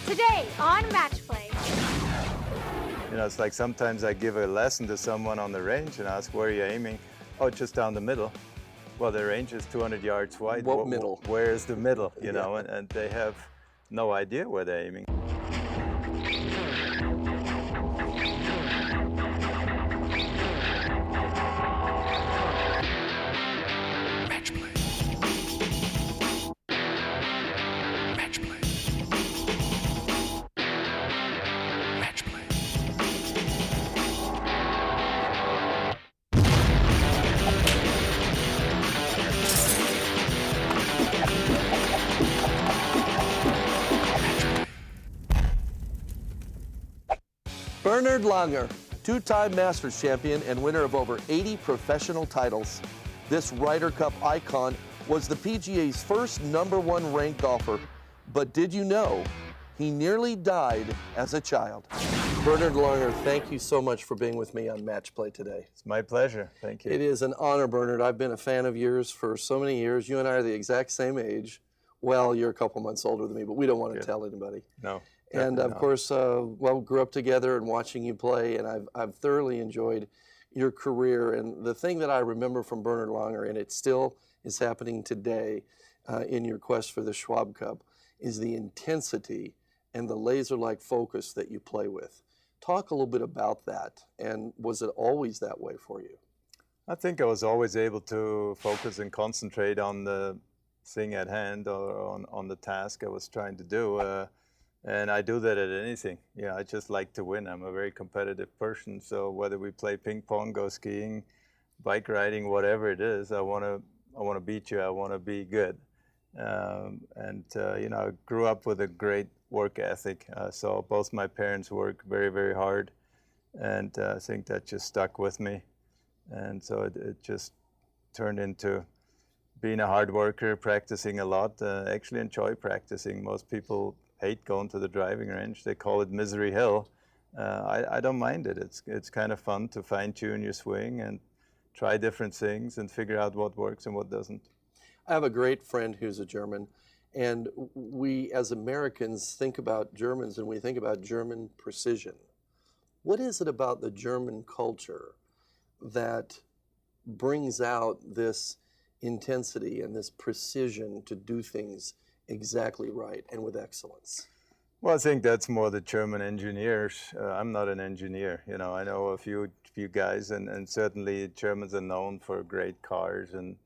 Today on Match Play. You know, it's like sometimes I give a lesson to someone on the range and ask, where are you aiming? Oh, just down the middle. Well, the range is 200 yards wide. What middle? Where is the middle? You know, and they have no idea where they're aiming. Bernhard Langer, two-time Masters champion and winner of over 80 professional titles. This Ryder Cup icon was the PGA's first #1 ranked golfer. But did you know he nearly died as a child? Bernhard Langer, thank you so much for being with me on Match Play today. It's my pleasure. Thank you. It is an honor, Bernhard. I've been a fan of yours for so many years. You and I are the exact same age. Well, you're a couple months older than me, but we don't want to tell anybody. No. And of course, well, grew up together and watching you play, and I've thoroughly enjoyed your career. And the thing that I remember from Bernhard Langer, and it still is happening today in your quest for the Schwab Cup, is the intensity and the laser-like focus that you play with. Talk a little bit about that, and was it always that way for you? I think I was always able to focus and concentrate on the thing at hand or on the task I was trying to do. And I do that at anything. Yeah, I just like to win. I'm a very competitive person. So whether we play ping pong, go skiing, bike riding, whatever it is, I want to beat you. I want to be good. You know, I grew up with a great work ethic. So both my parents work very, very hard, and I think that just stuck with me. And so it just turned into being a hard worker, practicing a lot. Actually enjoy practicing. Most people hate going to the driving range. They call it Misery Hill. I don't mind it. It's kind of fun to fine-tune your swing and try different things and figure out what works and what doesn't. I have a great friend who's a German, and we as Americans think about Germans and we think about German precision. What is it about the German culture that brings out this intensity and this precision to do things exactly right and with excellence? Well, I think that's more the German engineers. I'm not an engineer. You know, I know a few guys, and certainly Germans are known for great cars and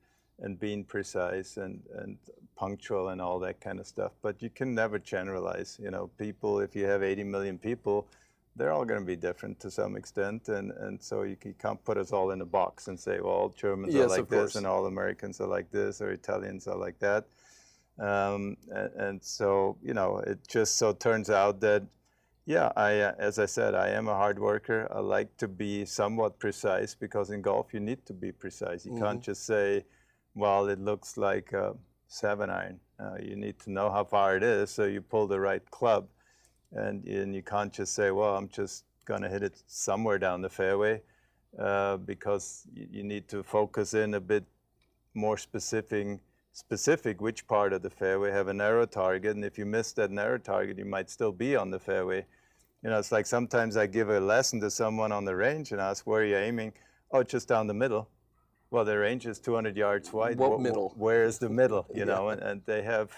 being precise and punctual and all that kind of stuff. But you can never generalize. You know, people, if you have 80 million people, they're all going to be different to some extent, and so you can't put us all in a box and say, well, all Germans are like this and all Americans are like this or Italians are like that. And so, you know, it just so turns out that, yeah, as I said, I am a hard worker. I like to be somewhat precise because in golf you need to be precise. You can't just say, well, it looks like a 7-iron. You need to know how far it is so you pull the right club. And you can't just say, well, I'm just going to hit it somewhere down the fairway because you need to focus in a bit more specific which part of the fairway, have a narrow target, and if you miss that narrow target, you might still be on the fairway. You know, it's like sometimes I give a lesson to someone on the range and ask, where are you aiming? Oh, just down the middle. Well, the range is 200 yards wide. What middle? Where is the middle? You know, and they have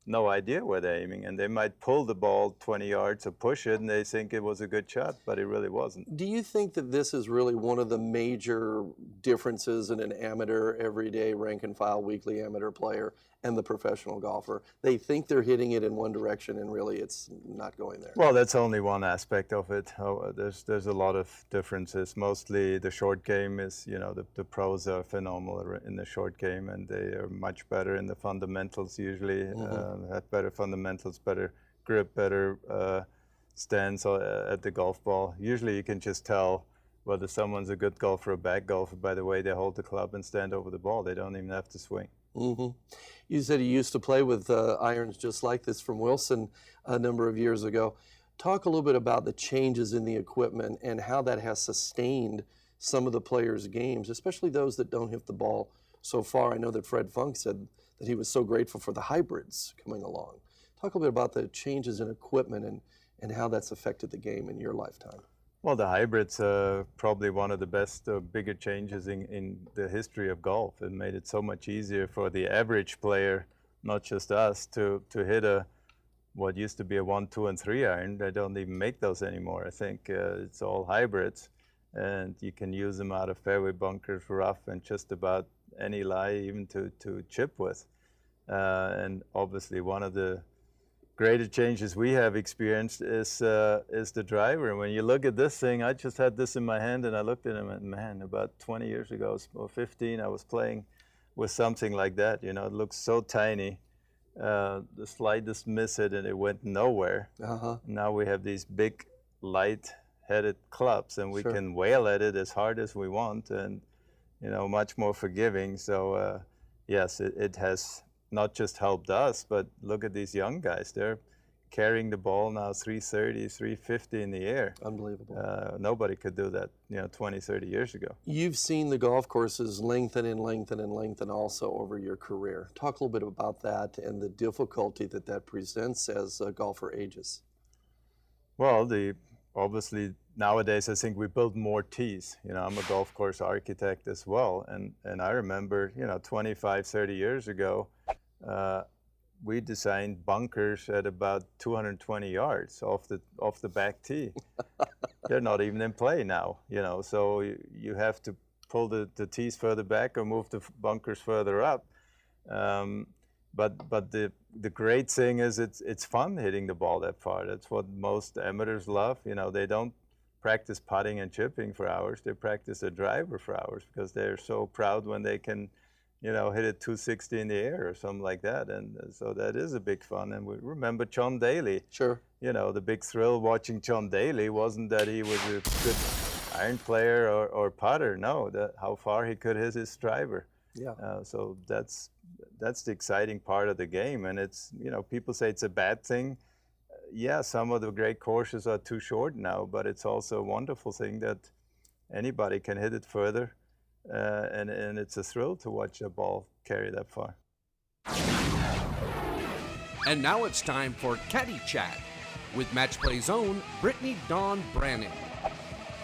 no idea where they're aiming, and they might pull the ball 20 yards or push it, and they think it was a good shot, but it really wasn't. Do you think that this is really one of the major differences in an amateur, everyday, rank and file, weekly amateur player and the professional golfer? They think they're hitting it in one direction, and really it's not going there. Well, that's only one aspect of it. There's a lot of differences. Mostly the short game is, you know, the pros are phenomenal in the short game, and they are much better in the fundamentals usually. Have better fundamentals, better grip, better stance at the golf ball. Usually you can just tell whether someone's a good golfer or a bad golfer by the way they hold the club and stand over the ball. They don't even have to swing. You said you used to play with irons just like this from Wilson a number of years ago. Talk a little bit about the changes in the equipment and how that has sustained some of the players' games, especially those that don't hit the ball so far. I know that Fred Funk said that he was so grateful for the hybrids coming along. Talk a little bit about the changes in equipment and how that's affected the game in your lifetime. Well, the hybrid's probably one of the best, bigger changes in the history of golf. It made it so much easier for the average player, not just us, to hit what used to be a 1, 2, and 3 iron. They don't even make those anymore. I think it's all hybrids, and you can use them out of fairway bunkers, rough, and just about any lie, even to chip with. And obviously, one of the greater changes we have experienced is the driver. When you look at this thing, I just had this in my hand and I looked at it and went, man, about 20 years ago or 15, I was playing with something like that. You know, it looks so tiny. The slightest miss it and it went nowhere. Now we have these big light-headed clubs and we can wail at it as hard as we want and, you know, much more forgiving. So yes, it has not just helped us, but look at these young guys. They're carrying the ball now 330, 350 in the air. Unbelievable. Nobody could do that, you know, 20, 30 years ago. You've seen the golf courses lengthen and lengthen and lengthen also over your career. Talk a little bit about that and the difficulty that presents as a golfer ages. Well, obviously nowadays I think we build more tees. You know, I'm a golf course architect as well, and I remember, you know, 25, 30 years ago, we designed bunkers at about 220 yards off the back tee. They're not even in play now, you know, so you have to pull the tees further back or move the bunkers further up. But the great thing is it's fun hitting the ball that far. That's what most amateurs love. You know, they don't practice putting and chipping for hours. They practice a driver for hours because they're so proud when they can, you know, hit it 260 in the air or something like that. And so that is a big fun. And we remember John Daly. Sure. You know, the big thrill watching John Daly wasn't that he was a good iron player or putter. No, how far he could hit his driver. Yeah. So that's the exciting part of the game. And it's, you know, people say it's a bad thing. Yeah, some of the great courses are too short now, but it's also a wonderful thing that anybody can hit it further. And it's a thrill to watch a ball carry that far. And now it's time for Caddy Chat with Match Play's own Brittany Dawn Brannon.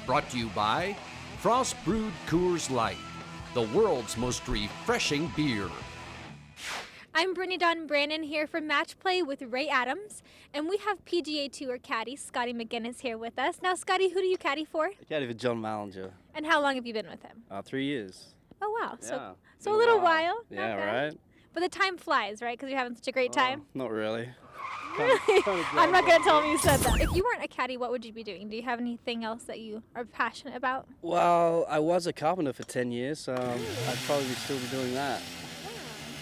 Brought to you by Frost Brewed Coors Light, the world's most refreshing beer. I'm Brittany Dawn Brannon here from Match Play with Ray Adams, and we have PGA Tour caddy Scotty McGinnis here with us. Now, Scotty, who do you caddy for? I caddy for John Mallinger. And how long have you been with him? 3 years. Oh, wow. Yeah, so a little while. Yeah, Not bad. right? But the time flies, right? Because you're having such a great time. Not really. Really? I'm not going to tell him you said that. If you weren't a caddy, what would you be doing? Do you have anything else that you are passionate about? Well, I was a carpenter for 10 years, so I'd probably still be doing that. Yeah,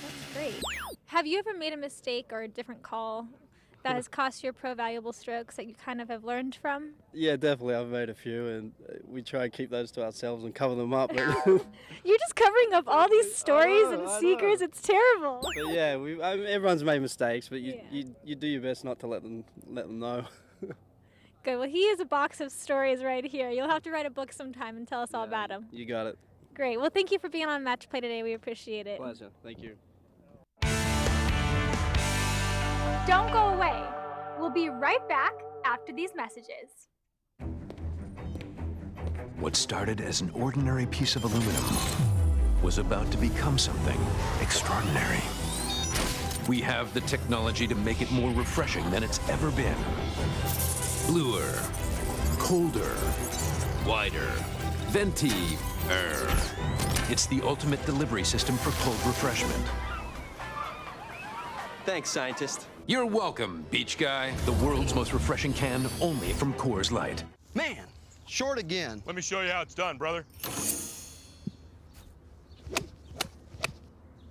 that's great. Have you ever made a mistake or a different call that has cost you pro valuable strokes that you kind of have learned from? Yeah, definitely. I've made a few, and we try and keep those to ourselves and cover them up. But You're just covering up all these stories and secrets. It's terrible. But yeah, everyone's made mistakes, but you do your best not to let them know. Good. Well, he has a box of stories right here. You'll have to write a book sometime and tell us all about them. You got it. Great. Well, thank you for being on Match Play today. We appreciate it. Pleasure. Thank you. Don't go away. We'll be right back after these messages. What started as an ordinary piece of aluminum was about to become something extraordinary. We have the technology to make it more refreshing than it's ever been. Bluer, colder, wider, venti-er. It's the ultimate delivery system for cold refreshment. Thanks, scientist. You're welcome, beach guy. The world's most refreshing can, only from Coors Light. Man, short again. Let me show you how it's done, brother.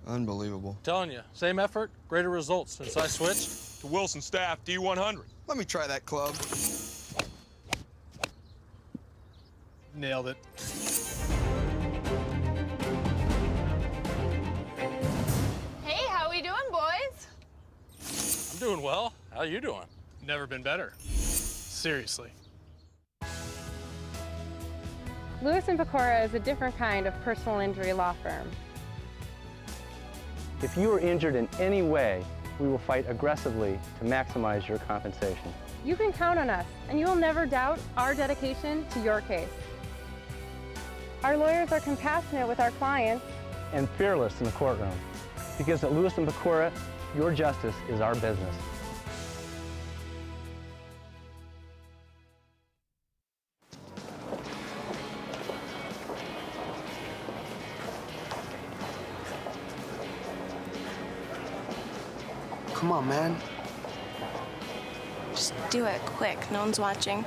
Unbelievable. Telling you, same effort, greater results since I switched To Wilson Staff D100. Let me try that club. nailed it. Hey, how we doing, boys? I'm doing well. How you doing? Never been better. Seriously. Lewis & Pecora is a different kind of personal injury law firm. If you are injured in any way, we will fight aggressively to maximize your compensation. You can count on us, and you will never doubt our dedication to your case. Our lawyers are compassionate with our clients and fearless in the courtroom, because at Lewis & Pecora, your justice is our business. Come on, man. Just do it quick. No one's watching.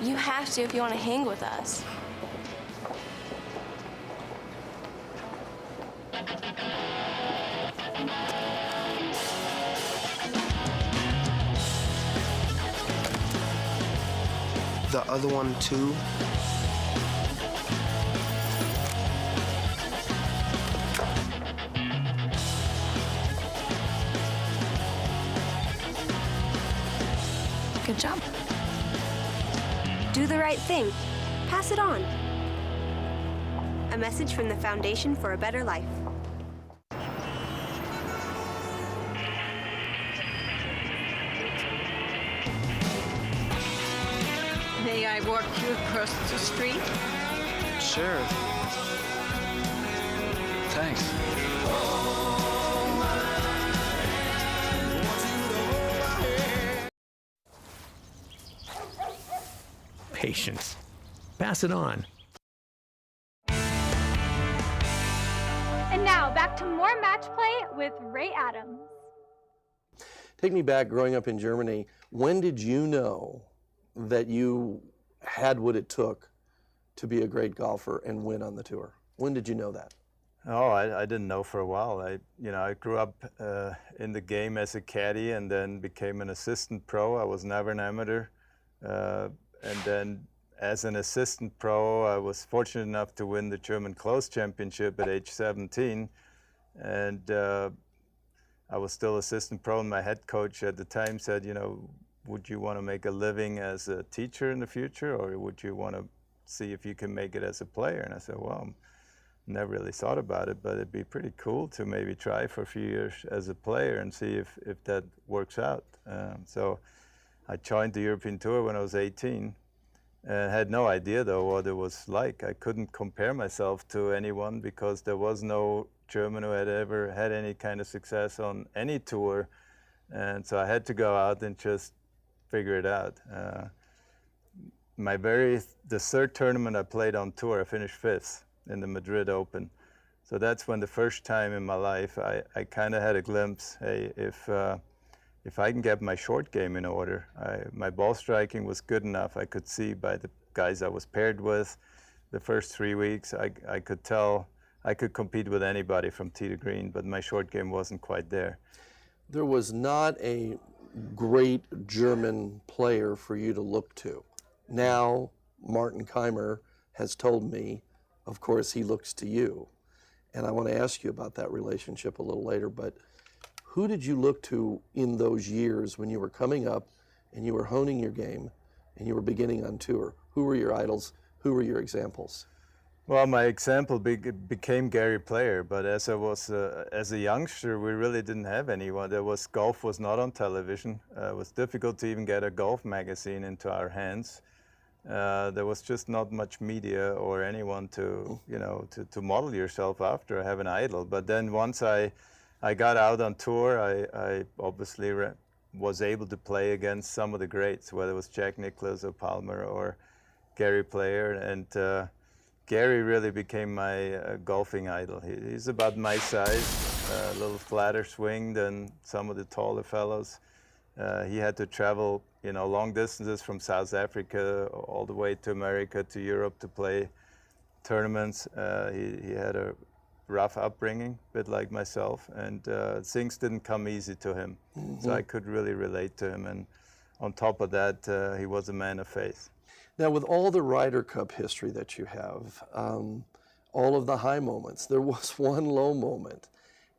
You have to if you want to hang with us. The other one, too? Good job. Do the right thing. Pass it on. A message from the Foundation for a Better Life. May I walk you across the street? Sure. Thanks. Patience. Pass it on. And now back to more match play with Ray Adams. Take me back growing up in Germany. When did you know that you had what it took to be a great golfer and win on the tour? When did you know that? Oh, I didn't know for a while. I grew up in the game as a caddy and then became an assistant pro. I was never an amateur. And then as an assistant pro, I was fortunate enough to win the German Close Championship at age 17. And I was still assistant pro, and my head coach at the time said, would you want to make a living as a teacher in the future, or would you want to see if you can make it as a player? And I said, well, never really thought about it, but it'd be pretty cool to maybe try for a few years as a player and see if that works out. So I joined the European Tour when I was 18 and had no idea, though, what it was like. I couldn't compare myself to anyone because there was no German who had ever had any kind of success on any tour. And so I had to go out and just figure it out. The third tournament I played on tour, I finished 5th in the Madrid Open. So that's when the first time in my life I kind of had a glimpse, hey, if I can get my short game in order, my ball striking was good enough. I could see by the guys I was paired with the first 3 weeks, I could tell I could compete with anybody from tee to green, but my short game wasn't quite there. There was not a great German player for you to look to. Now, Martin Keimer has told me, of course, he looks to you. And I want to ask you about that relationship a little later, but who did you look to in those years when you were coming up and you were honing your game and you were beginning on tour? Who were your idols? Who were your examples? Well, my example became Gary Player, but as I was as a youngster, we really didn't have anyone. Golf was not on television. It was difficult to even get a golf magazine into our hands. There was just not much media or anyone to model yourself after or have an idol. But then once I got out on tour, I obviously was able to play against some of the greats, whether it was Jack Nicklaus or Palmer or Gary Player, and Gary really became my golfing idol. He's about my size, a little flatter swing than some of the taller fellows. He had to travel, long distances from South Africa all the way to America to Europe to play tournaments. He had a rough upbringing, a bit like myself, and things didn't come easy to him. Mm-hmm. So I could really relate to him, and on top of that, he was a man of faith. Now, with all the Ryder Cup history that you have, all of the high moments, there was one low moment,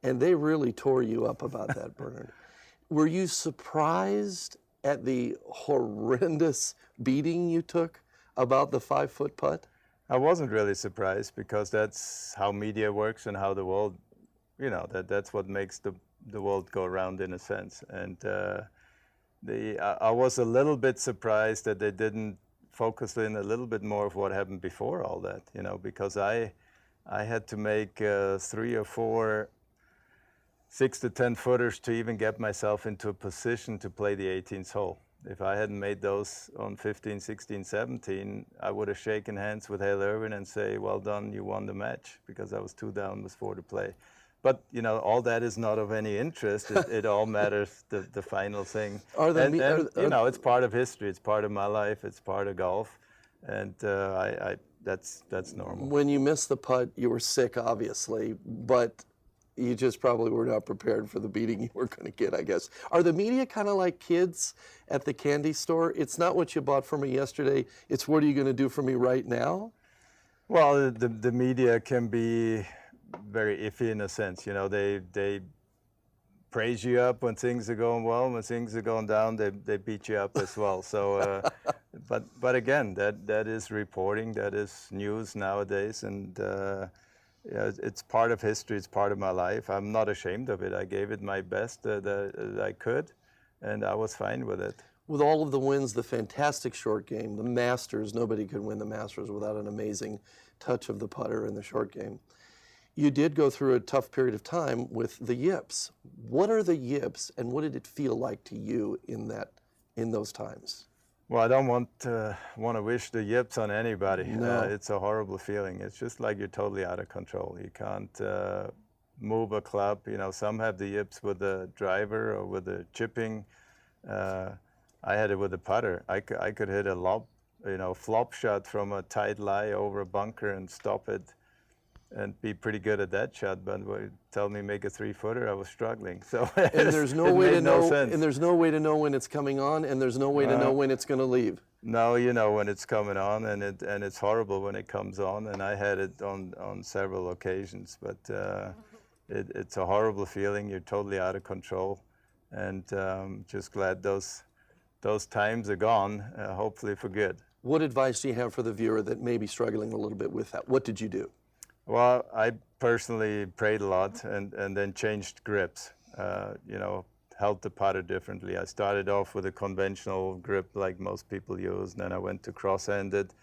and they really tore you up about that, Bernhard. Were you surprised at the horrendous beating you took about the 5-foot putt? I wasn't really surprised because that's how media works and how the world, you know, that's what makes the world go around in a sense. And I was a little bit surprised that they didn't focus in a little bit more of what happened before all that, you know, because I had to make 3 or 4 6 to 10 footers to even get myself into a position to play the 18th hole. If I hadn't made those on 15, 16, 17, I would have shaken hands with Hale Irwin and say, well done, you won the match, because I was 2 down with 4 to play. But, you know, all that is not of any interest. It all matters, the final thing. You know, it's part of history. It's part of my life. It's part of golf. And that's normal. When you missed the putt, you were sick, obviously, but you just probably were not prepared for the beating you were going to get, I guess. Are the media kind of like kids at the candy store? It's not what you bought for me yesterday. It's what are you going to do for me right now? Well, the media can be very iffy in a sense. You know, they praise you up when things are going well. When things are going down, they beat you up as well. So, but again, that is reporting. That is news nowadays, and yeah, it's part of history. It's part of my life. I'm not ashamed of it. I gave it my best that I could, and I was fine with it. With all of the wins, the fantastic short game, the Masters, nobody could win the Masters without an amazing touch of the putter in the short game. You did go through a tough period of time with the yips. What are the yips, and what did it feel like to you in those times? Well, I don't want to wish the yips on anybody. No. It's a horrible feeling. It's just like you're totally out of control. You can't move a club. You know, some have the yips with the driver or with the chipping. I had it with the putter. I could hit a lob, you know, flop shot from a tight lie over a bunker and stop it and be pretty good at that shot. But when you tell me make a 3-footer, I was struggling. So and there's no way to know. Sense. And there's no way to know when it's coming on, and there's no way to know when it's going to leave. No, you know when it's coming on, and it's horrible when it comes on. And I had it on several occasions, but it's a horrible feeling. You're totally out of control, and just glad those times are gone. Hopefully for good. What advice do you have for the viewer that may be struggling a little bit with that? What did you do? Well, I personally prayed a lot and then changed grips. You know, held the putter differently. I started off with a conventional grip like most people use, and then I went to cross-handed.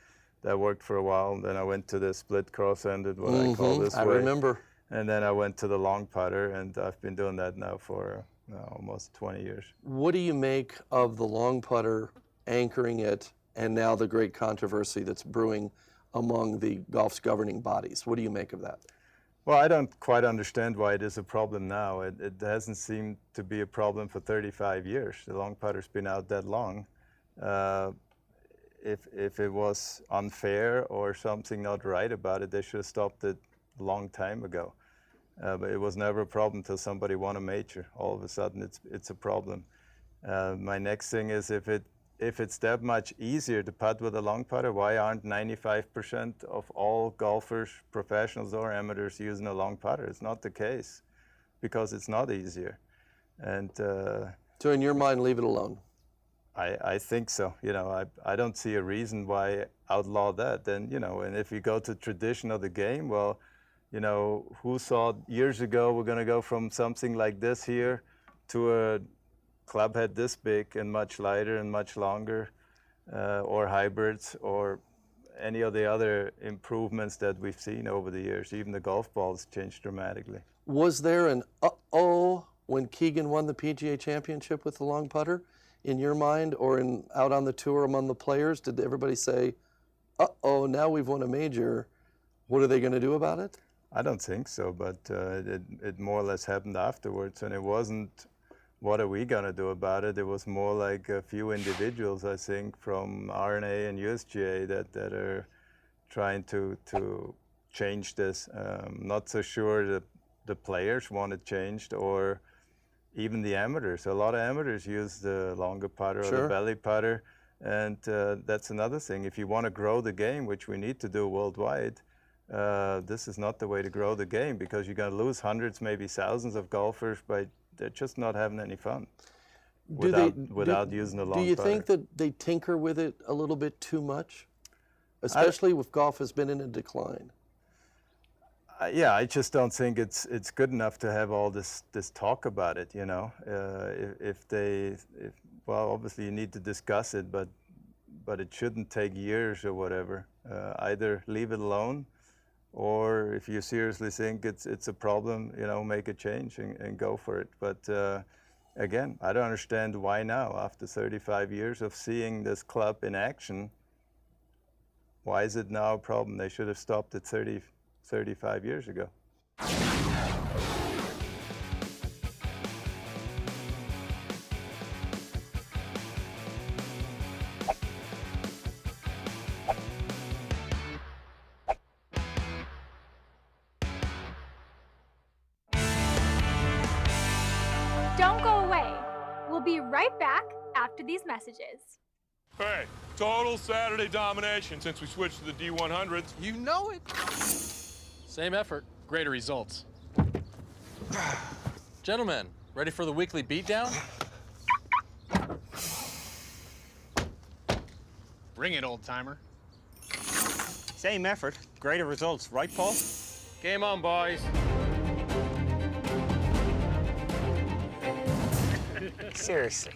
That worked for a while. And then I went to the split cross-handed, what I call this way. I remember. And then I went to the long putter, and I've been doing that now for almost 20 years. What do you make of the long putter, anchoring it, and now the great controversy that's brewing among the golf's governing bodies? What do you make of that? Well, I don't quite understand why it is a problem now. It hasn't seemed to be a problem for 35 years. The long putter's been out that long. If it was unfair or something not right about it, they should have stopped it a long time ago. But it was never a problem until somebody won a major. All of a sudden, it's a problem. My next thing is if it's that much easier to putt with a long putter, why aren't 95% of all golfers, professionals or amateurs, using a long putter? It's not the case, because it's not easier. And so in your mind, leave it alone? I think so. You know, I don't see a reason why outlaw that. Then, you know, and if you go to tradition of the game, well, you know, who saw years ago we're going to go from something like this here to a club head this big and much lighter and much longer, or hybrids, or any of the other improvements that we've seen over the years. Even the golf balls changed dramatically. Was there an uh-oh when Keegan won the PGA Championship with the long putter in your mind, or out on the tour among the players? Did everybody say, uh-oh, now we've won a major, what are they going to do about it? I don't think so, but it more or less happened afterwards, and it wasn't, what are we going to do about it? It was more like a few individuals, I think, from RNA and USGA that are trying to change this. Not so sure that the players want it changed, or even the amateurs. A lot of amateurs use the longer putter or the belly putter, and that's another thing. If you want to grow the game, which we need to do worldwide, this is not the way to grow the game, because you're going to lose hundreds, maybe thousands of golfers by they're just not having any fun without using the long putter. Do you think that they tinker with it a little bit too much? especially if golf has been in a decline? Yeah, I just don't think it's good enough to have all this talk about it. You know, well, obviously you need to discuss it, but it shouldn't take years or whatever. Either leave it alone, or if you seriously think it's a problem, you know, make a change and go for it. But again, I don't understand why now, after 35 years of seeing this club in action, why is it now a problem? They should have stopped it 35 years ago. Don't go away. We'll be right back after these messages. Hey, total Saturday domination since we switched to the D100s. You know it. Same effort, greater results. Gentlemen, ready for the weekly beatdown? Bring it, old timer. Same effort, greater results, right, Paul? Game on, boys. Seriously,